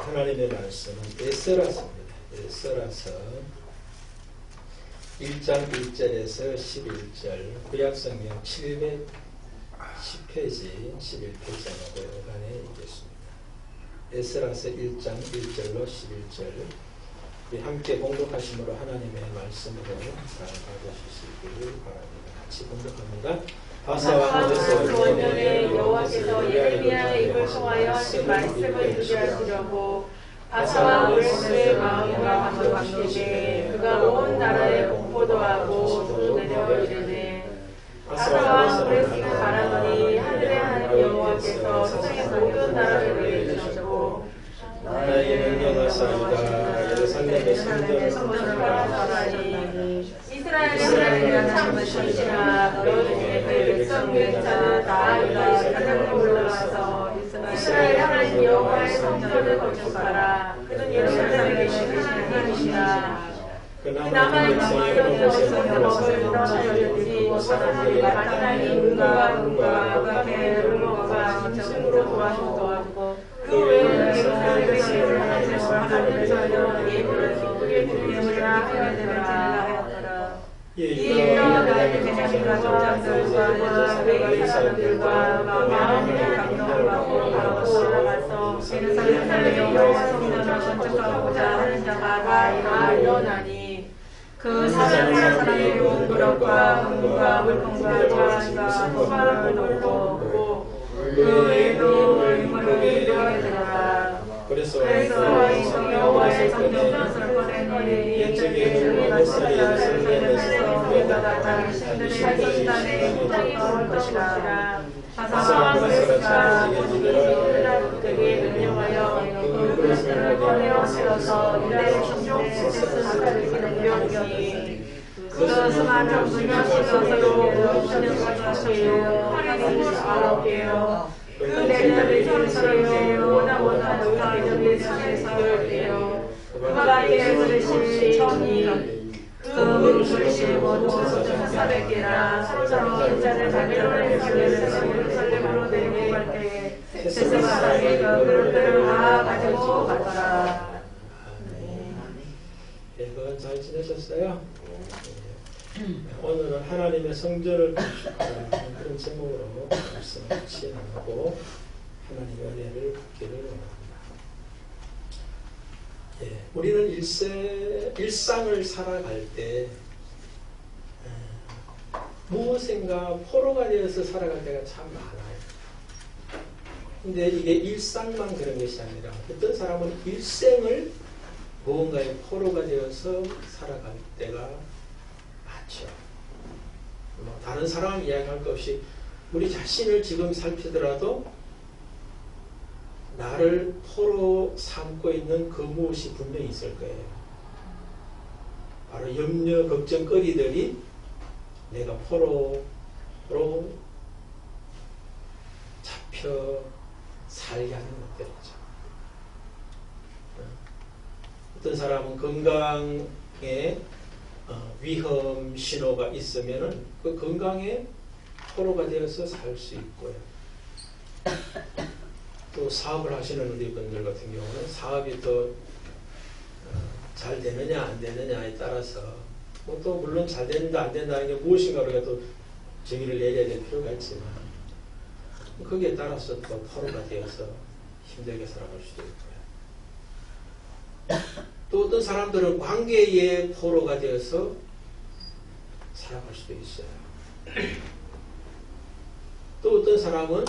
하나님의 말씀은 에스라서입니다. 에스라서 1장 1절에서 11절, 구약성경 710페이지 11페이지하고 연관해 있겠습니다. 에스라서 1장 1절로 11절, 우리 함께 봉독하심으로 하나님의 말씀으로 받아주시기를 바랍니다. 같이 봉독합니다. 바사와 원년에 여호와께서 예레미야의 입을 통하여 하신 말씀을 이루게 하시려고 바사와 오레스의 마음과 감동하시되 그가 온 나라에 공포도 하고 주내려 이르되 바사와 오레스가 말하더니 하늘의 하나님 여호와께서 세상의 모든 나라를 이루셨고 나의 명령을 쌓이다 예루살렘의 성전을 건설하니 이스라엘의 하나님은 참 주시라 너 중에 그 백성 중에 자는 나아가 예루살렘으로 올라가서 이스라엘 하나님 여호와의 성전을 건축하라. 그는 예루살렘에 계신 하나님이시라. 그 남아있는 백성에서 먹을 너희들이 사람들이 하나님 은과 배로가 진정으로 도와주고 그 외에는 예루살렘에서 하나님의 전혀 예물을 기쁘게 드리라 하였더라. 이에 나의 대장과 조장들과 외의 사람들과 마음을 감동하고 올라가서 예루살렘의 여호와 성전을 건축하고자 하는 자가 다 일어나니 그 사람의 온 그릇과 금과 물품과 자한과 소발을 놓고 그 외에도 물품을 이루어지더라. 그래서 여호와의 성전을 꺼내니 옛적에 예루살렘에서 우리가 다른 신들의 시단에 땅이 올 것이라. 바사와 오레스가 그들에게 명령하여 그 그릇을 꺼내어 세워서 유다의 종족에 쓰는 명령이 그것은 많은 분야시어서로 하나님을 알아보게요. 그 내년의 전설을 원하는 우리의 상에서 그가 예수를 신이 그 그릇을 모두 400개나 서로 인자를 발견하는 예루살렘으로 내려갈 때에 세상에 그 그릇들을 다 가지고 갔더라. 여러분 잘 지내셨어요? 오늘은 하나님의 성전을 건축하는 그런 제목으로 말씀을 나누고 하나님의 은혜를 받기를 원합니다. 우리는 일상을 살아갈 때 무엇인가 포로가 되어서 살아갈 때가 참 많아요. 근데 이게 일상만 그런 것이 아니라 어떤 사람은 일생을 무언가의 포로가 되어서 살아갈 때가 많죠. 다른 사람 이야기할 것 없이 우리 자신을 지금 살피더라도 나를 포로 삼고 있는 그 무엇이 분명히 있을 거예요. 바로 염려, 걱정거리들이 내가 포로로 잡혀 살게 하는 것들이죠. 어떤 사람은 건강에 위험 신호가 있으면은 그 건강에 포로가 되어서 살 수 있고요. 또 사업을 하시는 우리 분들 같은 경우는 사업이 더 잘 되느냐 안 되느냐에 따라서 또 물론 잘 된다 안 된다는 게 무엇인가 우리가 또 정의를 내려야 될 필요가 있지만 거기에 따라서 또 포로가 되어서 힘들게 살아갈 수도 있고요. 또 어떤 사람들은 관계의 포로가 되어서 살아갈 수도 있어요. 또 어떤 사람은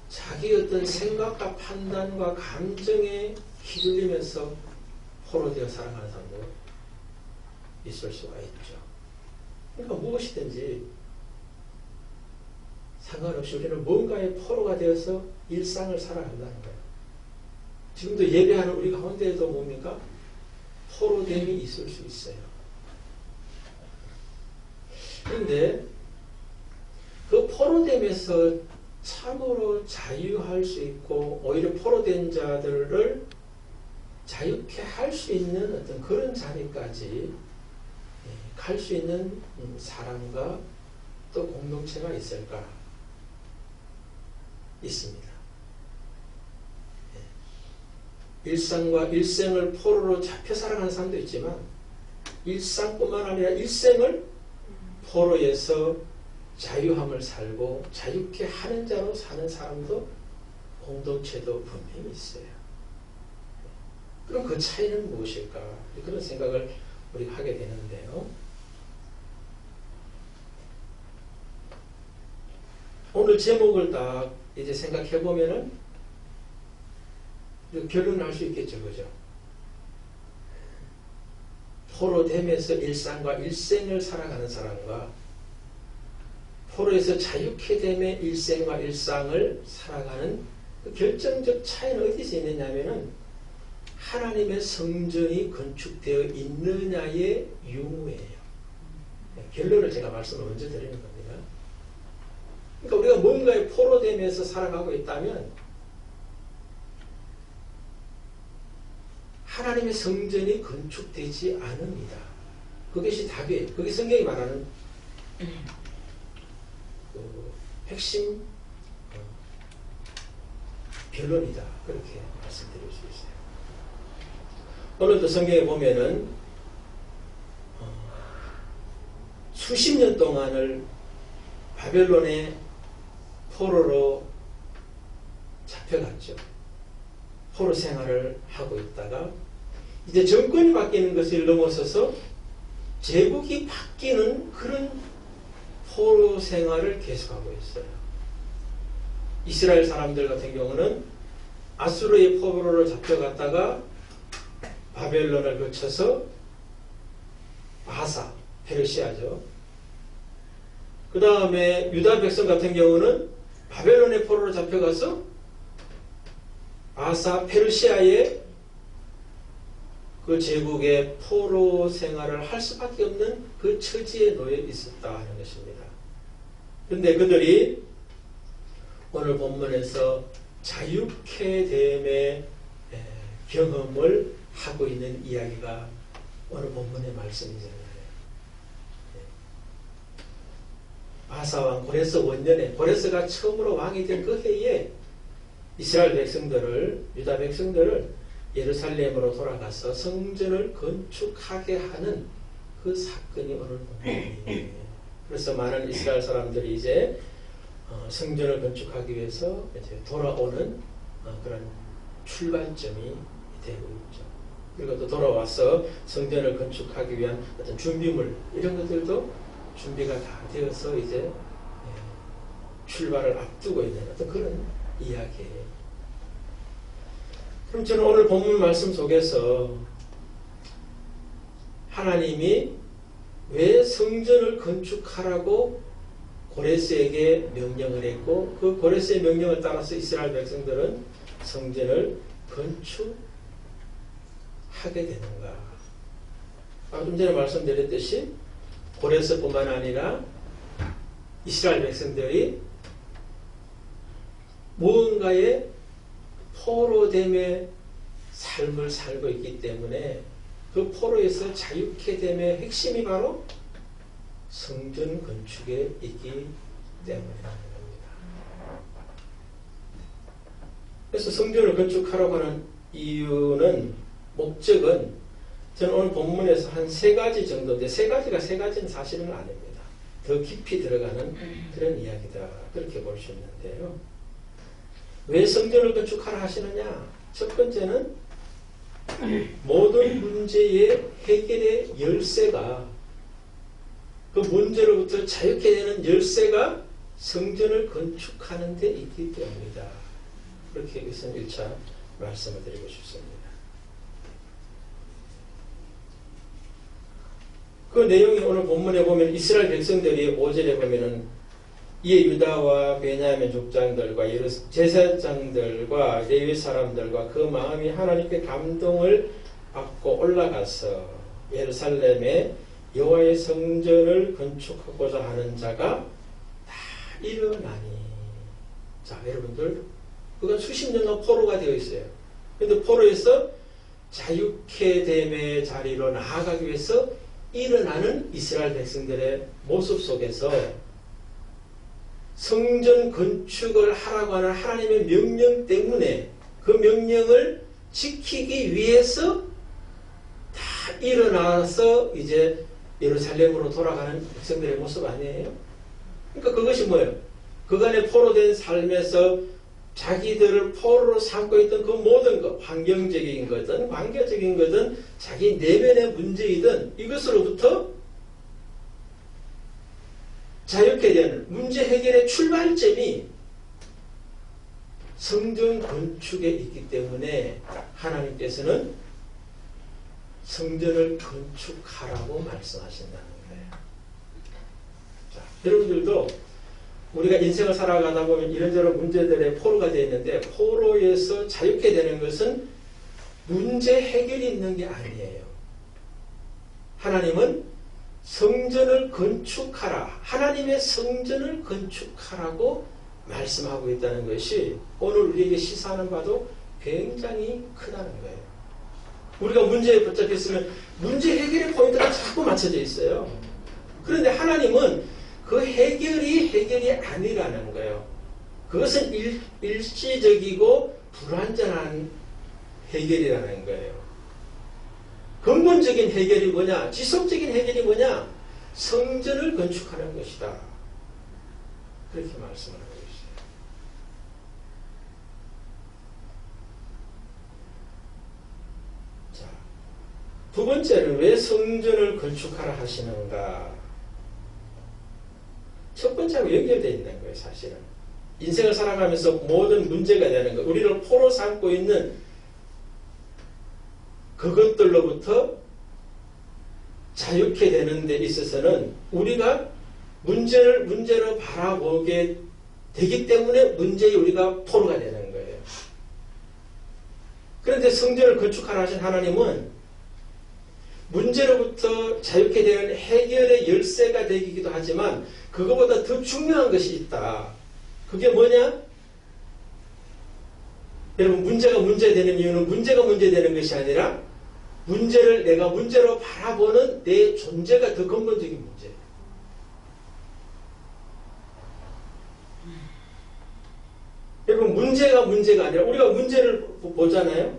자기 어떤 생각과 판단과 감정에 휘둘리면서 포로 되어 살아가는 사람도 있을 수가 있죠. 그러니까 무엇이든지 상관없이 우리는 뭔가의 포로가 되어서 일상을 살아간다는 거예요. 지금도 예배하는 우리 가운데에도 뭡니까? 포로됨이 있을 수 있어요. 그런데 그 포로됨에서 참으로 자유할 수 있고 오히려 포로된 자들을 자유케 할 수 있는 어떤 그런 자리까지 갈 수 있는 사람과 또 공동체가 있을까? 있습니다. 일상과 일생을 포로로 잡혀 살아가는 사람도 있지만 일상뿐만 아니라 일생을 포로에서 자유함을 살고 자유케 하는 자로 사는 사람도 공동체도 분명히 있어요. 그럼 그 차이는 무엇일까? 그런 생각을 우리가 하게 되는데요. 오늘 제목을 딱 이제 생각해 보면은 결론을 할 수 있겠죠, 그죠? 포로됨에서 일상과 일생을 살아가는 사람과 포로에서 자유케 됨의 일생과 일상을 살아가는 그 결정적 차이는 어디서 있느냐면은 하나님의 성전이 건축되어 있느냐의 유무예요. 결론을 제가 말씀을 먼저 드리는 겁니다. 그러니까 우리가 뭔가에 포로됨에서 살아가고 있다면 하나님의 성전이 건축되지 않습니다. 그것이 답이에요. 그게 성경이 말하는 그 핵심 결론이다. 그렇게 말씀드릴 수 있어요. 오늘도 성경에 보면은 수십 년 동안을 바벨론의 포로로 잡혀갔죠. 포로 생활을 하고 있다가 이제 정권이 바뀌는 것을 넘어서서 제국이 바뀌는 그런 포로 생활을 계속하고 있어요. 이스라엘 사람들 같은 경우는 아수르의 포로로 잡혀갔다가 바벨론을 거쳐서 바사, 페르시아죠. 그 다음에 유다 백성 같은 경우는 바벨론의 포로로 잡혀가서 바사, 페르시아의 그 제국의 포로 생활을 할 수밖에 없는 그 처지에 놓여 있었다 하는 것입니다. 그런데 그들이 오늘 본문에서 자유케 됨의 경험을 하고 있는 이야기가 오늘 본문의 말씀이잖아요. 바사 왕 고레스 원년에 고레스가 처음으로 왕이 된 그 해에 이스라엘 백성들을, 유다 백성들을 예루살렘으로 돌아가서 성전을 건축하게 하는 그 사건이 오늘 본문이에요. 그래서 많은 이스라엘 사람들이 이제 성전을 건축하기 위해서 이제 돌아오는 그런 출발점이 되고 있죠. 그리고 또 돌아와서 성전을 건축하기 위한 어떤 준비물 이런 것들도 준비가 다 되어서 이제 출발을 앞두고 있는 어떤 그런 이야기예요. 그럼 저는 오늘 본문 말씀 속에서 하나님이 왜 성전을 건축하라고 고레스에게 명령을 했고 그 고레스의 명령을 따라서 이스라엘 백성들은 성전을 건축하게 되는가? 좀 전에 말씀드렸듯이 고레스뿐만 아니라 이스라엘 백성들이 무언가의 포로됨의 삶을 살고 있기 때문에 그 포로에서 자유케 됨의 핵심이 바로 성전 건축에 있기 때문이라는 겁니다. 그래서 성전을 건축하라고 하는 이유는 목적은 저는 오늘 본문에서 한 세 가지 정도인데 세 가지는 사실은 아닙니다. 더 깊이 들어가는 그런 이야기다. 그렇게 볼 수 있는데요. 왜 성전을 건축하라 하시느냐? 첫 번째는 모든 문제의 해결의 열쇠가 그 문제로부터 자유케 되는 열쇠가 성전을 건축하는 데 있기 때문이다. 그렇게 여기서 1차 말씀을 드리고 싶습니다. 그 내용이 오늘 본문에 보면 이스라엘 백성들이 5절에 보면은 이에 유다와 베냐민 족장들과 제사장들과 레위 사람들과 그 마음이 하나님께 감동을 받고 올라가서 예루살렘에 여호와의 성전을 건축하고자 하는 자가 다 일어나니. 자, 여러분들 그가 수십 년간 포로가 되어 있어요. 그런데 포로에서 자유케 됨의 자리로 나아가기 위해서 일어나는 이스라엘 백성들의 모습 속에서 성전 건축을 하라고 하는 하나님의 명령 때문에 그 명령을 지키기 위해서 다 일어나서 이제 예루살렘으로 돌아가는 백성들의 모습 아니에요? 그러니까 그것이 뭐예요? 그간의 포로된 삶에서 자기들을 포로로 삼고 있던 그 모든 것, 환경적인 거든 관계적인 거든 자기 내면의 문제이든 이것으로부터 자유케 되는 문제 해결의 출발점이 성전 건축에 있기 때문에 하나님께서는 성전을 건축하라고 말씀하신다는 거예요. 자, 여러분들도 우리가 인생을 살아가다 보면 이런저런 문제들의 포로가 되어 있는데 포로에서 자유케 되는 것은 문제 해결이 있는 게 아니에요. 하나님은 성전을 건축하라. 하나님의 성전을 건축하라고 말씀하고 있다는 것이 오늘 우리에게 시사하는 바도 굉장히 크다는 거예요. 우리가 문제에 붙잡혔으면 문제 해결의 포인트가 자꾸 맞춰져 있어요. 그런데 하나님은 그 해결이 아니라는 거예요. 그것은 일시적이고 불완전한 해결이라는 거예요. 근본적인 해결이 뭐냐? 지속적인 해결이 뭐냐? 성전을 건축하는 것이다. 그렇게 말씀을 하고 있어요. 자, 두 번째는 왜 성전을 건축하라 하시는가? 첫 번째하고 연결되어 있는 거예요, 사실은. 인생을 살아가면서 모든 문제가 되는 것, 우리를 포로 삼고 있는 그것들로부터 자유케 되는 데 있어서는 우리가 문제로 바라보게 되기 때문에 문제에 우리가 포로가 되는 거예요. 그런데 성전을 건축하라 하신 하나님은 문제로부터 자유케 되는 해결의 열쇠가 되기도 하지만 그것보다 더 중요한 것이 있다. 그게 뭐냐? 여러분, 문제가 문제되는 이유는 문제가 문제되는 것이 아니라 문제를 내가 문제로 바라보는 내 존재가 더 근본적인 문제예요. 여러분, 문제가 아니라 우리가 문제를 보잖아요.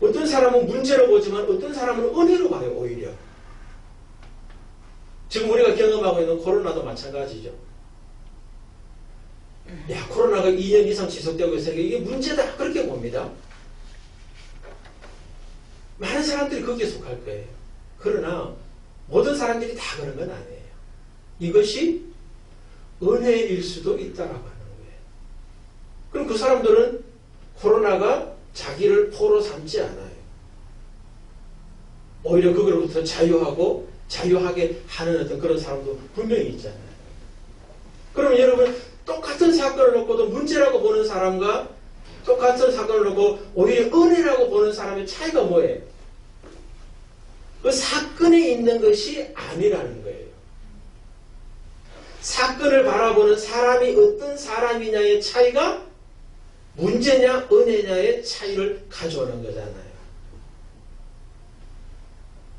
어떤 사람은 문제로 보지만 어떤 사람은 은혜로 봐요, 오히려. 지금 우리가 경험하고 있는 코로나도 마찬가지죠. 야, 코로나가 2년 이상 지속되고 있으니까 이게 문제다, 그렇게 봅니다. 많은 사람들이 거기에 속할 거예요. 그러나 모든 사람들이 다 그런 건 아니에요. 이것이 은혜일 수도 있다라고 하는 거예요. 그럼 그 사람들은 코로나가 자기를 포로 삼지 않아요. 오히려 그거로부터 자유하게 하는 어떤 그런 사람도 분명히 있잖아요. 그러면 여러분, 똑같은 사건을 놓고도 문제라고 보는 사람과 똑같은 사건을 놓고 오히려 은혜라고 보는 사람의 차이가 뭐예요? 그 사건에 있는 것이 아니라는 거예요. 사건을 바라보는 사람이 어떤 사람이냐의 차이가 문제냐 은혜냐의 차이를 가져오는 거잖아요.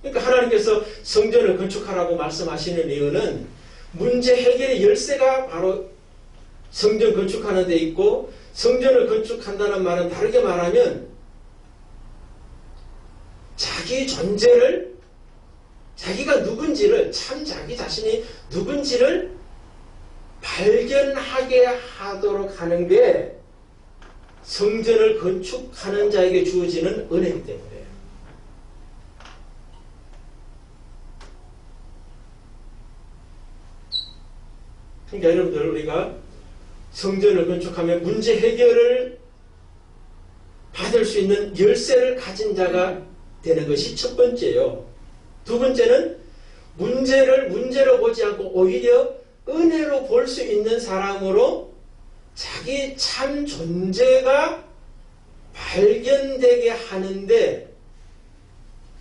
그러니까 하나님께서 성전을 건축하라고 말씀하시는 이유는 문제 해결의 열쇠가 바로 성전 건축하는 데 있고, 성전을 건축한다는 말은 다르게 말하면 자기 존재를, 자기가 누군지를, 참 자기 자신이 누군지를 발견하게 하도록 하는 게 성전을 건축하는 자에게 주어지는 은혜이기 때문에요. 그러니까 여러분들, 우리가 성전을 건축하면 문제 해결을 받을 수 있는 열쇠를 가진 자가 되는 것이 첫 번째예요. 두 번째는 문제를 문제로 보지 않고 오히려 은혜로 볼 수 있는 사람으로 자기 참 존재가 발견되게 하는데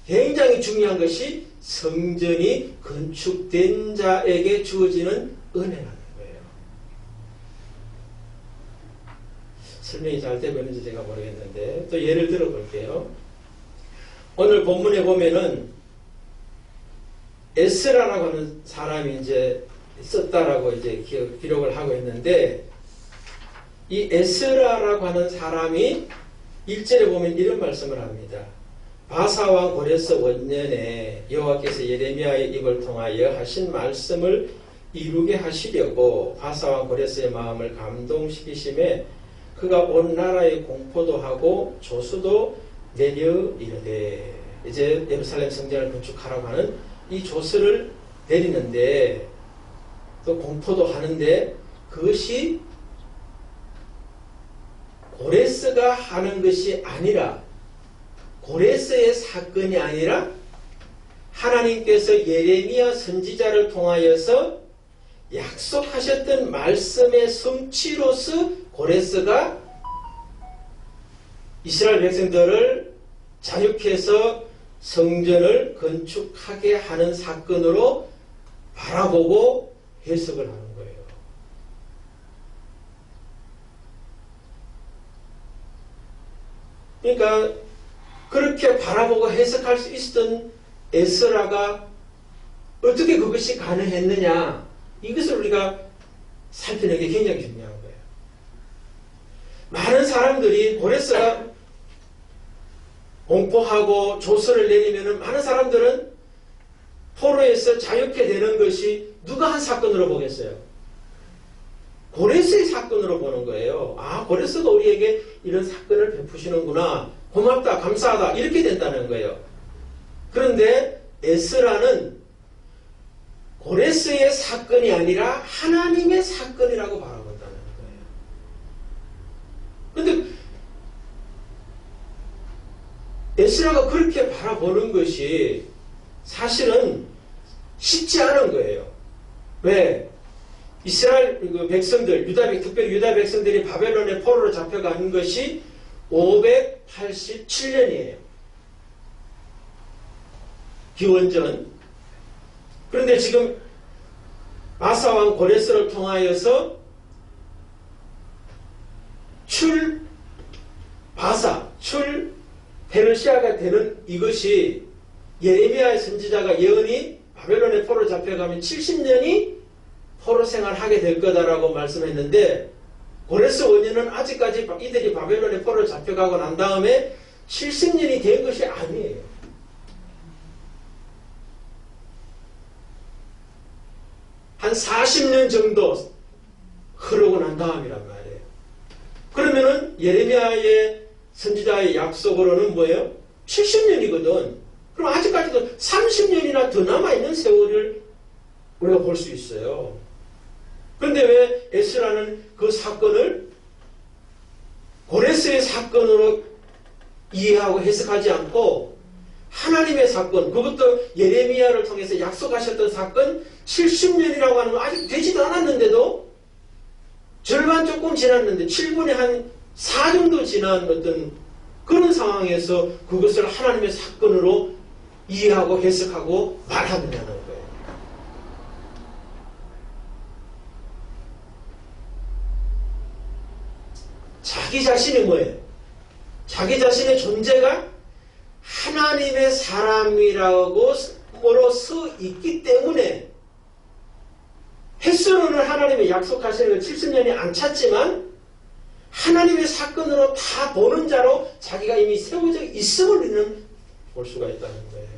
굉장히 중요한 것이 성전이 건축된 자에게 주어지는 은혜라는 거예요. 설명이 잘 되고 있는지 제가 모르겠는데 또 예를 들어 볼게요. 오늘 본문에 보면은 에스라라고 하는 사람이 이제 썼다라고 이제 기록을 하고 있는데, 이 에스라라고 하는 사람이 1절에 보면 이런 말씀을 합니다. 바사왕 고레스 원년에 여호와께서 예레미야의 입을 통하여 하신 말씀을 이루게 하시려고 바사왕 고레스의 마음을 감동시키심에 그가 온 나라에 공포도 하고 조수도 내려 이르되, 이제 예루살렘 성전을 건축하라고 하는 이 조서를 내리는데 또 공포도 하는데, 그것이 고레스가 하는 것이 아니라, 고레스의 사건이 아니라 하나님께서 예레미야 선지자를 통하여서 약속하셨던 말씀의 성취로서 고레스가 이스라엘 백성들을 자육해서 성전을 건축하게 하는 사건으로 바라보고 해석을 하는 거예요. 그러니까 그렇게 바라보고 해석할 수 있었던 에스라가 어떻게 그것이 가능했느냐, 이것을 우리가 살피는 게 굉장히 중요한 거예요. 많은 사람들이 고레스가 공포하고 조서를 내리면 많은 사람들은 포로에서 자유케 되는 것이 누가 한 사건으로 보겠어요? 고레스의 사건으로 보는 거예요. 아, 고레스가 우리에게 이런 사건을 베푸시는구나, 고맙다, 감사하다, 이렇게 된다는 거예요. 그런데 에스라는 고레스의 사건이 아니라 하나님의 사건이라고 바라본다는 거예요. 그런데 에스라가 그렇게 바라보는 것이 사실은 쉽지 않은 거예요. 왜? 이스라엘 백성들, 특별히 유다 백성들이 바벨론의 포로로 잡혀가는 것이 587년이에요. 기원전. 그런데 지금 바사왕 고레스를 통하여서 페르시아가 되는 이것이 예레미야의 선지자가 예언이 바벨론의 포로로 잡혀가면 70년이 포로 생활하게 될 거다라고 말씀했는데, 고레스 원년은 아직까지 이들이 바벨론의 포로로 잡혀가고 난 다음에 70년이 된 것이 아니에요. 한 40년 정도 흐르고 난 다음이란 말이에요. 그러면은 예레미야의 선지자의 약속으로는 뭐예요? 70년이거든. 그럼 아직까지도 30년이나 더 남아있는 세월을 우리가 볼 수 있어요. 그런데 왜 에스라는 그 사건을 고레스의 사건으로 이해하고 해석하지 않고 하나님의 사건, 그것도 예레미야를 통해서 약속하셨던 사건, 70년이라고 하는 건 아직 되지도 않았는데도, 절반 조금 지났는데 7분의 한 4 정도 지난 어떤 그런 상황에서 그것을 하나님의 사건으로 이해하고 해석하고 말하느냐는 거예요. 자기 자신이 뭐예요? 자기 자신의 존재가 하나님의 사람이라고로서 있기 때문에 햇수로는 하나님의 약속하시는 70년이 안 찼지만 하나님의 사건으로 다 보는 자로 자기가 이미 세워져 있음을 우리는 볼 수가 있다는 거예요.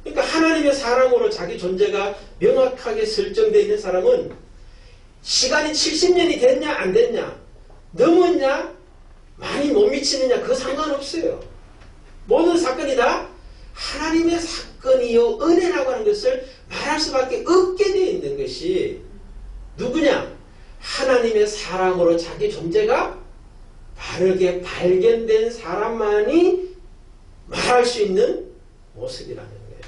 그러니까 하나님의 사람으로 자기 존재가 명확하게 설정되어 있는 사람은 시간이 70년이 됐냐 안 됐냐, 넘었냐, 많이 못 미치느냐, 그거 상관없어요. 모든 사건이 다 하나님의 사건이요 은혜라고 하는 것을 말할 수밖에 없게 되어 있는 것이 누구냐? 하나님의 사람으로 자기 존재가 바르게 발견된 사람만이 말할 수 있는 모습이라는 거예요.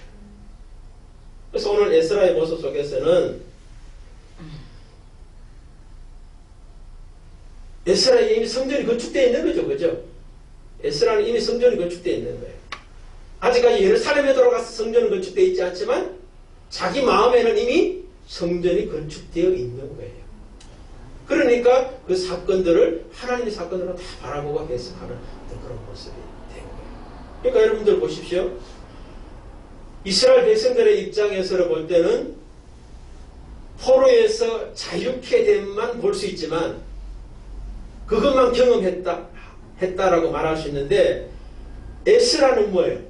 그래서 오늘 에스라의 모습 속에서는 에스라에 이미 성전이 건축되어 있는 거죠. 그죠? 에스라는 이미 성전이 건축되어 있는 거예요. 아직까지 예루살렘에 들어가서 성전은 건축되어 있지 않지만 자기 마음에는 이미 성전이 건축되어 있는 거예요. 그러니까 그 사건들을 하나님의 사건으로 다 바라보고 해석하는 그런 모습이 된 거예요. 그러니까 여러분들 보십시오. 이스라엘 백성들의 입장에서 볼 때는 포로에서 자유케 됨만 볼 수 있지만 그것만 했다라고 말할 수 있는데 에스라는 뭐예요?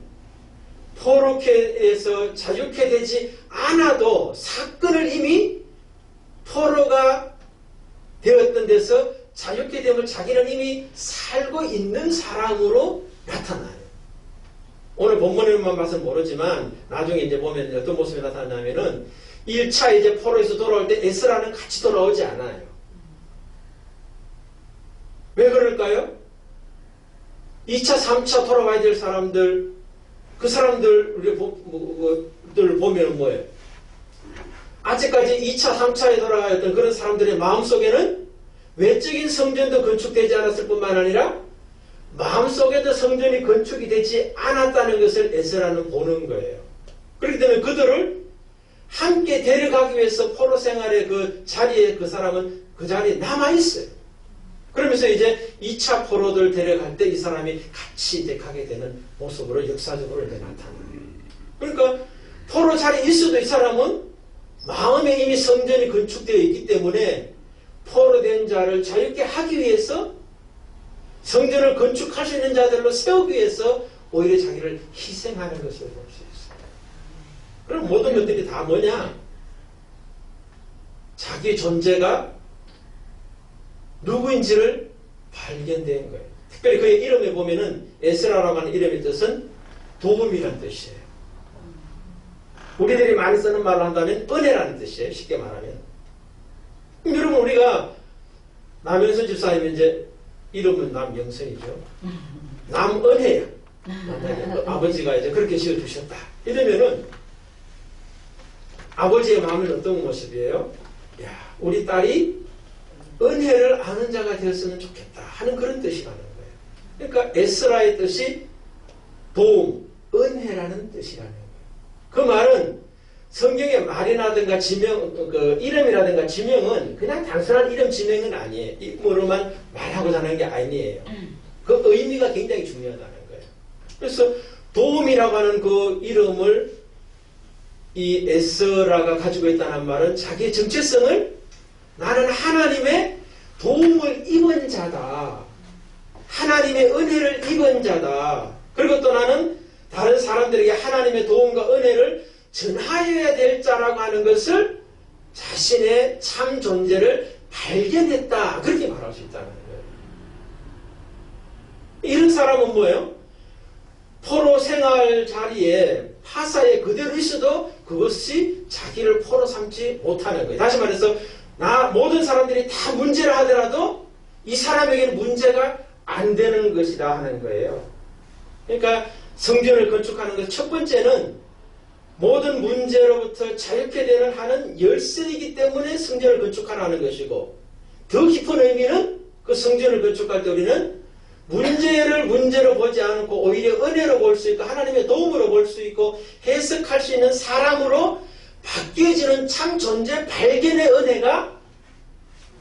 포로케에서 자유케 되지 않아도 사건을 이미 포로가 되었던 데서 자유케 됨을 자기는 이미 살고 있는 사람으로 나타나요. 오늘 본문에만 봐서는 모르지만 나중에 이제 보면 어떤 모습이 나타나냐면은 1차 이제 포로에서 돌아올 때 에스라는 같이 돌아오지 않아요. 왜 그럴까요? 2차, 3차 돌아와야 될 사람들, 그 사람들을 보면 뭐예요? 아직까지 2차, 3차에 돌아가야 했던 그런 사람들의 마음속에는 외적인 성전도 건축되지 않았을 뿐만 아니라 마음속에도 성전이 건축이 되지 않았다는 것을 에스라는 보는 거예요. 그렇기 때문에 그들을 함께 데려가기 위해서 포로 생활의 그 자리에 그 사람은 그 자리에 남아있어요. 그러면서 이제 2차 포로들 데려갈 때 이 사람이 같이 이제 가게 되는 모습으로 역사적으로 이제 나타나요. 그러니까 포로 자리에 있어도 이 사람은 마음에 이미 성전이 건축되어 있기 때문에 포로된 자를 자유케 하기 위해서 성전을 건축할 수 있는 자들로 세우기 위해서 오히려 자기를 희생하는 것을 볼 수 있어요. 그럼 모든 것들이 다 뭐냐? 자기 존재가 누구인지를 발견된 거예요. 특별히 그의 이름에 보면은 에스라라고 하는 이름의 뜻은 도움이라는 뜻이에요. 우리들이 많이 쓰는 말로 한다면 은혜라는 뜻이에요. 쉽게 말하면. 그럼 여러분 우리가 남영선 집사님이 이제 이름은 남영선이죠. 남은혜야. 아버지가 이제 그렇게 지어주셨다. 이러면은 아버지의 마음은 어떤 모습이에요? 야, 우리 딸이 은혜를 아는 자가 되었으면 좋겠다 하는 그런 뜻이 가는 거예요. 그러니까 에스라의 뜻이 도움, 은혜라는 뜻이라는 거예요. 그 말은 성경의 말이라든가 지명, 그 이름이라든가 지명은 그냥 단순한 이름 지명은 아니에요. 이름으로만 말하고자 하는 게 아니에요. 그 의미가 굉장히 중요하다는 거예요. 그래서 도움이라고 하는 그 이름을 이 에스라가 가지고 있다는 말은 자기의 정체성을 나는 하나님의 도움을 입은 자다. 하나님의 은혜를 입은 자다. 그리고 또 나는 다른 사람들에게 하나님의 도움과 은혜를 전하여야 될 자라고 하는 것을 자신의 참 존재를 발견했다. 그렇게 말할 수 있다는 거예요. 이런 사람은 뭐예요? 포로 생활 자리에 파사에 그대로 있어도 그것이 자기를 포로 삼지 못하는 거예요. 다시 말해서 모든 사람들이 다 문제를 하더라도 이 사람에게는 문제가 안 되는 것이다 하는 거예요. 그러니까 성전을 건축하는 것 첫 번째는 모든 문제로부터 자유케 되는 하는 열쇠이기 때문에 성전을 건축하라는 것이고, 더 깊은 의미는 그 성전을 건축할 때 우리는 문제를 문제로 보지 않고 오히려 은혜로 볼 수 있고 하나님의 도움으로 볼 수 있고 해석할 수 있는 사람으로 바뀌어지는 참 존재 발견의 은혜가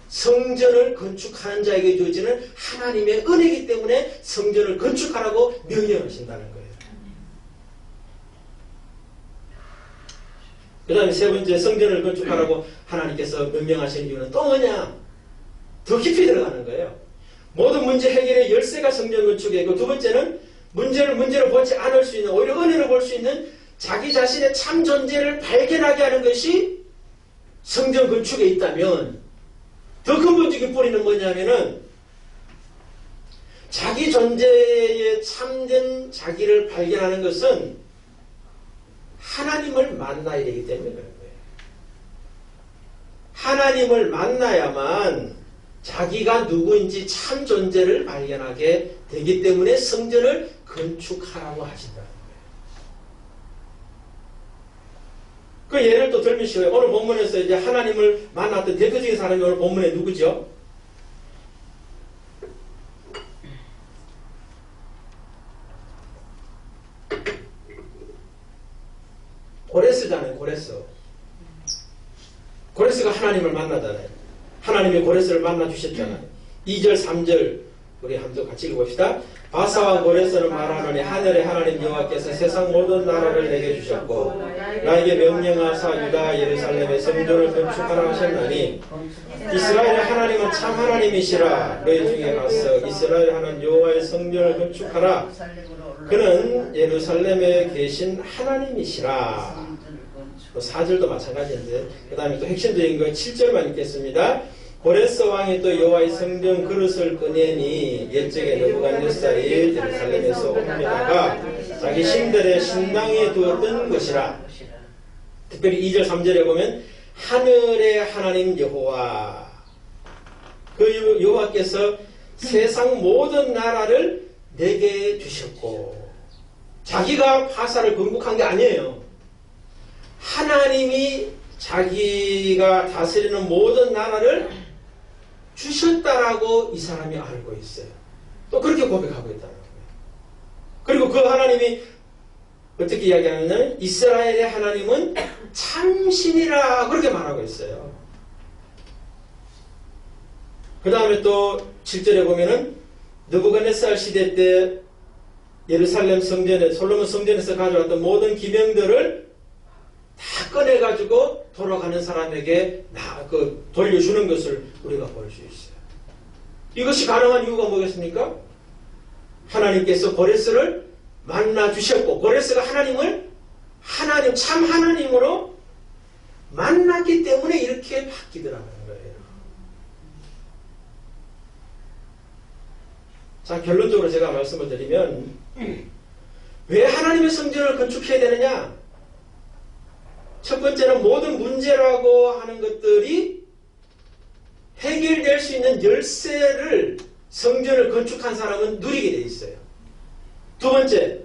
성전을 건축하는 자에게 주어지는 하나님의 은혜이기 때문에 성전을 건축하라고 명령하신다는 거예요. 그 다음에 세 번째, 성전을 건축하라고 하나님께서 명령하시는 이유는 또 뭐냐? 더 깊이 들어가는 거예요. 모든 문제 해결의 열쇠가 성전 건축이고, 두 번째는 문제를 문제로 보지 않을 수 있는, 오히려 은혜로 볼 수 있는 자기 자신의 참 존재를 발견하게 하는 것이 성전 건축에 있다면, 더 근본적인 뿌리는 뭐냐면은 자기 존재의 참된 자기를 발견하는 것은 하나님을 만나야 되기 때문에 그런 거예요. 하나님을 만나야만 자기가 누구인지 참 존재를 발견하게 되기 때문에 성전을 건축하라고 하신다는 거예요. 그 예를 또 들면 쉬워요. 오늘 본문에서 이제 하나님을 만났던 대표적인 사람이 오늘 본문에 누구죠? 고레스잖아요. 고레스가 하나님을 만나잖아요. 하나님이 고레스를 만나 주셨잖아요. 2절 3절 우리 한번 같이 읽어봅시다. 바사와 고레스는 말하노니 하늘의 하나님 여호와께서 세상 모든 나라를 내게 주셨고 나에게 명령하사 유다 예루살렘의 성전을 건축하라 하셨나니 이스라엘의 하나님은 참 하나님이시라. 너희 중에 가서 이스라엘 하나님 여호와의 성전을 건축하라. 그는 예루살렘에 계신 하나님이시라. 4절도 마찬가지인데 그 다음에 또 핵심적인 거 7절만 읽겠습니다. 고레스 왕이 또 여호와의 성전 그릇을 꺼내니 옛적에 느부갓네살이 예루살렘에서 옮겨다가 자기 신들의 신당에 두었던 것이라. 특별히 2절 3절에 보면 하늘의 하나님 여호와 그 여호와께서 세상 모든 나라를 내게 주셨고 자기가 바사를 건국한 게 아니에요. 하나님이 자기가 다스리는 모든 나라를 주셨다라고 이 사람이 알고 있어요. 또 그렇게 고백하고 있다는 거예요. 그리고 그 하나님이 어떻게 이야기하냐면 이스라엘의 하나님은 참신이라 그렇게 말하고 있어요. 그 다음에 또 7절에 보면은 느부갓네살 시대 때 예루살렘 성전에 솔로몬 성전에서 가져왔던 모든 기명들을 다 꺼내가지고 돌아가는 사람에게 돌려주는 것을 우리가 볼 수 있어요. 이것이 가능한 이유가 뭐겠습니까? 하나님께서 고레스를 만나 주셨고 고레스가 하나님 참 하나님으로 만났기 때문에 이렇게 바뀌더라는 거예요. 자, 결론적으로 제가 말씀을 드리면 왜 하나님의 성전을 건축해야 되느냐? 첫 번째는 모든 문제라고 하는 것들이 해결될 수 있는 열쇠를 성전을 건축한 사람은 누리게 돼 있어요. 두 번째,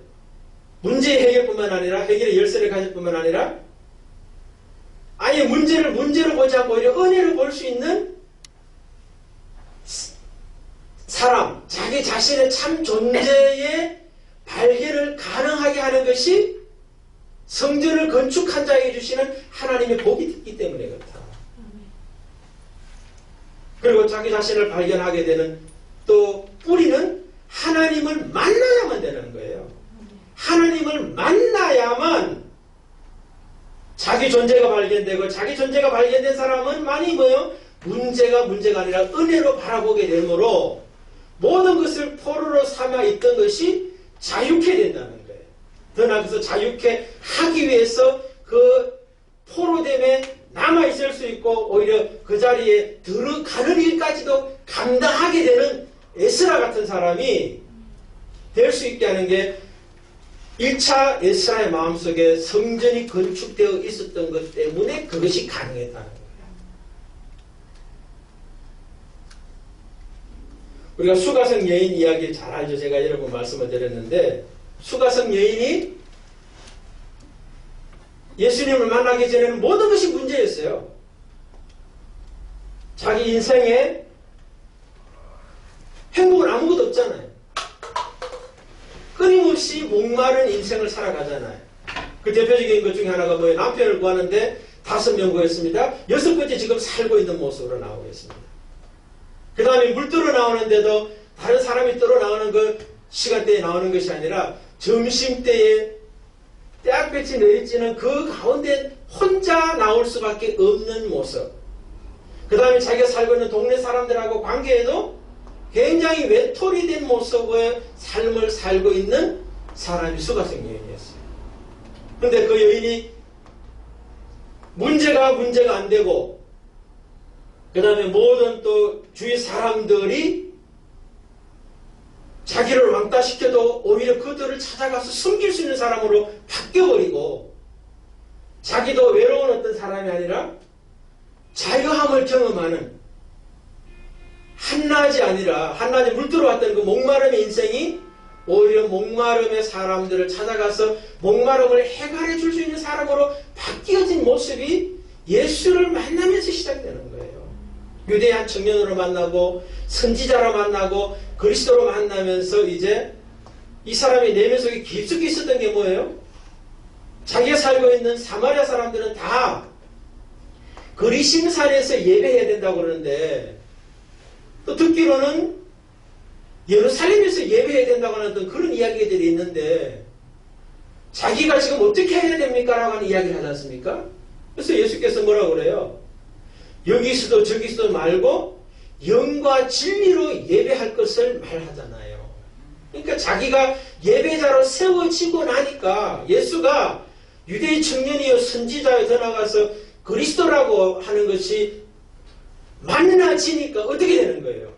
문제 해결뿐만 아니라 해결의 열쇠를 가질 뿐만 아니라 아예 문제를 문제로 보지 않고 오히려 은혜로 볼 수 있는 사람, 자기 자신의 참 존재의 발견을 가능하게 하는 것이 성전을 건축한 자에게 주시는 하나님의 복이 있기 때문에 그렇다. 그리고 자기 자신을 발견하게 되는 또 뿌리는 하나님을 만나야만 되는 거예요. 하나님을 만나야만 자기 존재가 발견되고 자기 존재가 발견된 사람은 많이 문제가 아니라 은혜로 바라보게 되므로 모든 것을 포로로 삼아 있던 것이 자유케 된다는 거예요. 더 나아가서 자유케 하기 위해서 그 포로됨에 남아있을 수 있고 오히려 그 자리에 들어가는 일까지도 감당하게 되는 에스라 같은 사람이 될 수 있게 하는 게 1차 에스라의 마음속에 성전이 건축되어 있었던 것 때문에 그것이 가능했다는 거예요. 우리가 수가성 여인 이야기 잘 알죠. 제가 여러 번 말씀을 드렸는데 수가성 여인이 예수님을 만나기 전에는 모든 것이 문제였어요. 자기 인생에 행복은 아무것도 없잖아요. 끊임없이 목마른 인생을 살아가잖아요. 그 대표적인 것 중에 하나가 뭐예요? 남편을 구하는데 5명 구했습니다. 6번째 지금 살고 있는 모습으로 나오고 있습니다. 그 다음에 물 들어 나오는데도 다른 사람이 들어 나오는 그 시간대에 나오는 것이 아니라 점심때에 떼약볕이 내리쬐는 그 가운데 혼자 나올 수밖에 없는 모습. 그 다음에 자기가 살고 있는 동네 사람들하고 관계에도 굉장히 외톨이 된 모습의 삶을 살고 있는 사람이 수가성 여인이었어요. 그런데 그 여인이 문제가 안 되고 그 다음에 모든 또 주위 사람들이 자기를 왕따시켜도 오히려 그들을 찾아가서 숨길 수 있는 사람으로 바뀌어버리고 자기도 외로운 어떤 사람이 아니라 자유함을 경험하는 한낮에 물 들어왔던 그 목마름의 인생이 오히려 목마름의 사람들을 찾아가서 목마름을 해결해 줄 수 있는 사람으로 바뀌어진 모습이 예수를 만나면서 시작되는 거예요. 유대한 청년으로 만나고 선지자로 만나고 그리스도로 만나면서 이제 이 사람의 내면 속에 깊숙이 있었던 게 뭐예요? 자기가 살고 있는 사마리아 사람들은 다 그리심산에서 예배해야 된다고 그러는데 또 듣기로는 예루살렘에서 예배해야 된다고 하는 어떤 그런 이야기들이 있는데 자기가 지금 어떻게 해야 됩니까? 라고 하는 이야기를 하지 않습니까? 그래서 예수께서 뭐라고 그래요? 여기서도 저기서도 말고 영과 진리로 예배할 것을 말하잖아요. 그러니까 자기가 예배자로 세워지고 나니까 예수가 유대의 청년이요 선지자에 더 나가서 그리스도라고 하는 것이 만나지니까 어떻게 되는 거예요?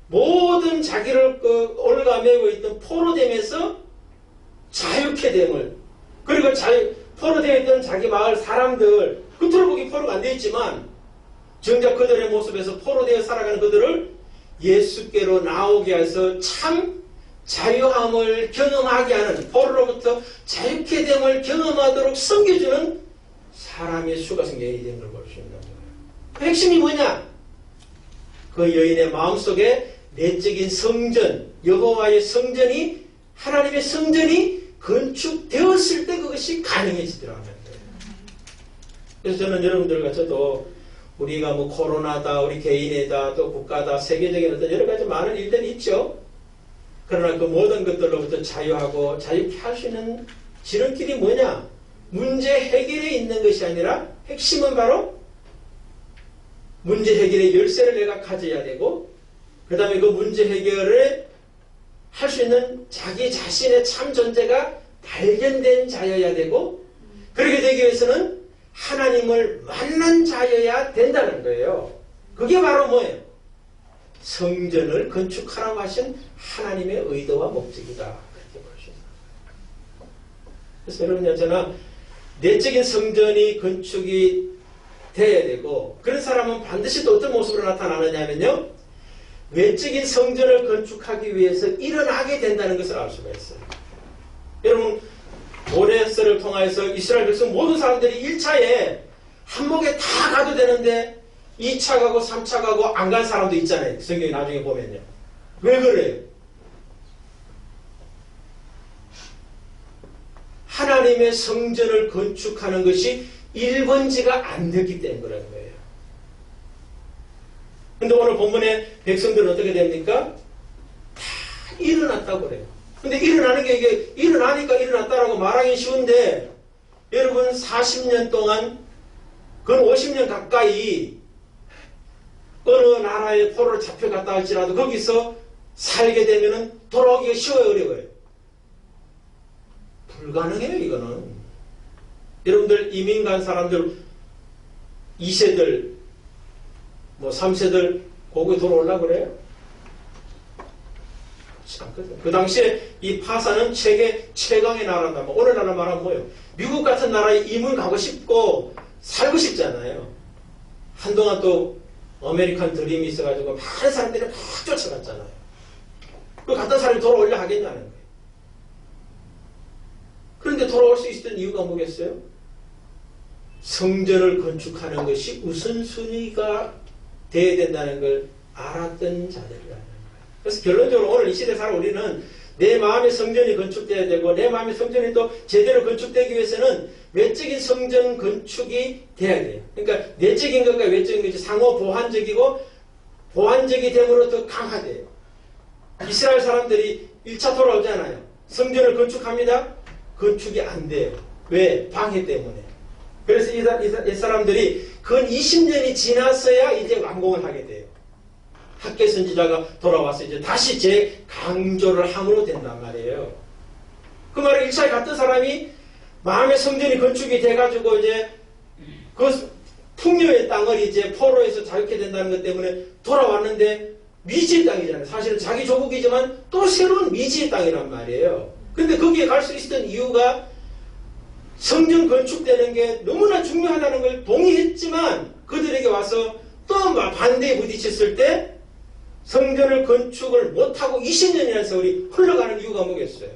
모든 자기를 올가매고 있던 포로됨에서 자유케 됨을, 그리고 포로되어 있던 자기 마을 사람들, 겉으로 보기 포로가 안 되어 있지만 정작 그들의 모습에서 포로되어 살아가는 그들을 예수께로 나오게 해서 참 자유함을 경험하게 하는, 포로로부터 자유케 됨을 경험하도록 섬겨주는 사람의 수가 생겨야 되는 걸 볼 수 있는 거예요. 그 핵심이 뭐냐? 그 여인의 마음속에 내적인 성전, 여호와의 성전이, 하나님의 성전이 건축되었을 때 그것이 가능해지더라는 거예요. 그래서 저는 여러분들과 저도 우리가 뭐 코로나다, 우리 개인이다, 또 국가다, 세계적인 어떤 여러 가지 많은 일들이 있죠. 그러나 그 모든 것들로부터 자유하고 자유케 할 수 있는 지름길이 뭐냐? 문제 해결에 있는 것이 아니라 핵심은 바로 문제 해결의 열쇠를 내가 가져야 되고, 그 다음에 그 문제 해결을 할 수 있는 자기 자신의 참 존재가 발견된 자여야 되고, 그렇게 되기 위해서는 하나님을 만난 자여야 된다는 거예요. 그게 바로 뭐예요? 성전을 건축하라고 하신 하나님의 의도와 목적이다. 그렇게 볼 수 있는 거예요. 그래서 여러분, 저는 내적인 성전이 건축이 돼야 되고, 그런 사람은 반드시 또 어떤 모습으로 나타나느냐면요, 외적인 성전을 건축하기 위해서 일어나게 된다는 것을 알 수가 있어요. 여러분, 모레스를 통해서 이스라엘 백성 모든 사람들이 1차에 한목에 다 가도 되는데 2차 가고 3차 가고 안 간 사람도 있잖아요. 성경이 나중에 보면요. 왜 그래요? 하나님의 성전을 건축하는 것이 1번지가 안 됐기 때문이라는 거예요. 근데 오늘 본문에 백성들은 어떻게 됩니까? 다 일어났다고 그래요. 근데 일어나는 게 이게 일어나니까 일어났다라고 말하기 쉬운데, 여러분 40년 동안, 근 50년 가까이 어느 나라에 포로로 잡혀갔다 할지라도 거기서 살게 되면은 돌아오기가 쉬워요, 어려워요? 불가능해요, 이거는. 여러분들 이민 간 사람들 2세들, 뭐 3세들 거기 돌아오려고 그래요? 그렇지 않거든. 그 당시에 이 파사는 세계 최강의 나라다. 뭐 오늘날로 말하면 뭐예요? 미국 같은 나라에 이민 가고 싶고 살고 싶잖아요. 한동안 또 아메리칸 드림이 있어가지고 많은 사람들이 막 쫓아갔잖아요. 그 갔던 사람이 돌아오려 하겠냐는 거예요. 그런데 돌아올 수 있었던 이유가 뭐겠어요? 성전을 건축하는 것이 우선순위가 돼야 된다는 걸 알았던 자들이라는 거예요. 그래서 결론적으로 오늘 이 시대 살아 우리는 내 마음의 성전이 건축돼야 되고, 내 마음의 성전이 또 제대로 건축되기 위해서는 외적인 성전 건축이 돼야 돼요. 그러니까 내적인 것과 외적인 것이 상호 보완적이고, 보완적이 됨으로 더 강화돼요. 이스라엘 사람들이 1차 돌아오잖아요. 성전을 건축합니다. 건축이 안 돼요. 왜? 방해 때문에. 그래서 이 사람들이 근 20년이 지났어야 이제 완공을 하게 돼요. 학개 선지자가 돌아와서 이제 다시 재강조를 함으로 된단 말이에요. 그 말은 1차에 갔던 사람이 마음의 성전이 건축이 돼가지고 이제 그 풍요의 땅을 이제 포로에서 자유케 된다는 것 때문에 돌아왔는데 미지의 땅이잖아요. 사실은 자기 조국이지만 또 새로운 미지의 땅이란 말이에요. 근데 거기에 갈 수 있었던 이유가 성전 건축되는 게 너무나 중요하다는 걸 동의했지만 그들에게 와서 또 반대에 부딪혔을 때 성전을 건축을 못하고 20년이라는 세월이 흘러가는 이유가 뭐겠어요?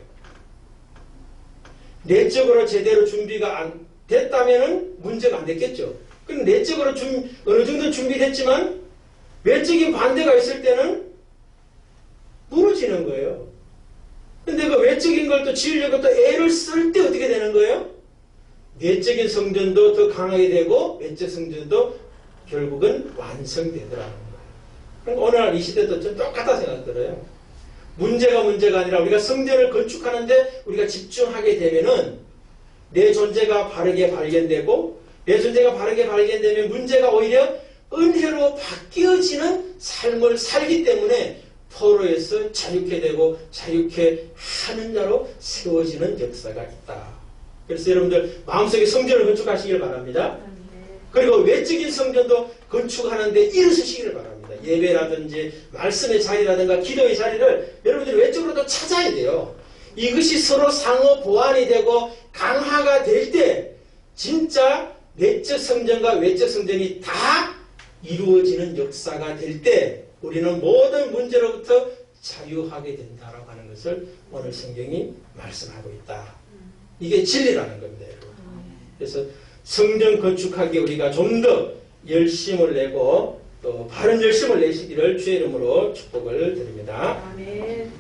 내적으로 제대로 준비가 안 됐다면 문제가 안 됐겠죠. 그럼 내적으로 어느 정도 준비됐지만 외적인 반대가 있을 때는 무너지는 거예요. 근데 그 외적인 걸 또 지으려고 또 애를 쓸 때 어떻게 되는 거예요? 내적인 성전도 더 강하게 되고 외적 성전도 결국은 완성되더라는 거예요. 그러니까 오늘날 이 시대도 좀 똑같다 생각 들어요. 문제가 아니라 우리가 성전을 건축하는데 우리가 집중하게 되면은 내 존재가 바르게 발견되고 내 존재가 바르게 발견되면 문제가 오히려 은혜로 바뀌어지는 삶을 살기 때문에 포로에서 자유케 되고 자유케 하는 자로 세워지는 역사가 있다. 그래서 여러분들 마음속에 성전을 건축하시길 바랍니다. 그리고 외적인 성전도 건축하는데 일으키시기를 바랍니다. 예배라든지 말씀의 자리라든가 기도의 자리를 여러분들이 외적으로도 찾아야 돼요. 이것이 서로 상호 보완이 되고 강화가 될 때 진짜 내적 성전과 외적 성전이 다 이루어지는 역사가 될 때 우리는 모든 문제로부터 자유하게 된다라고 하는 것을 오늘 성경이 말씀하고 있다. 이게 진리라는 겁니다, 여러분. 그래서 성전 건축하기에 우리가 좀 더 열심을 내고 또 바른 열심을 내시기를 주의 이름으로 축복을 드립니다. 아멘.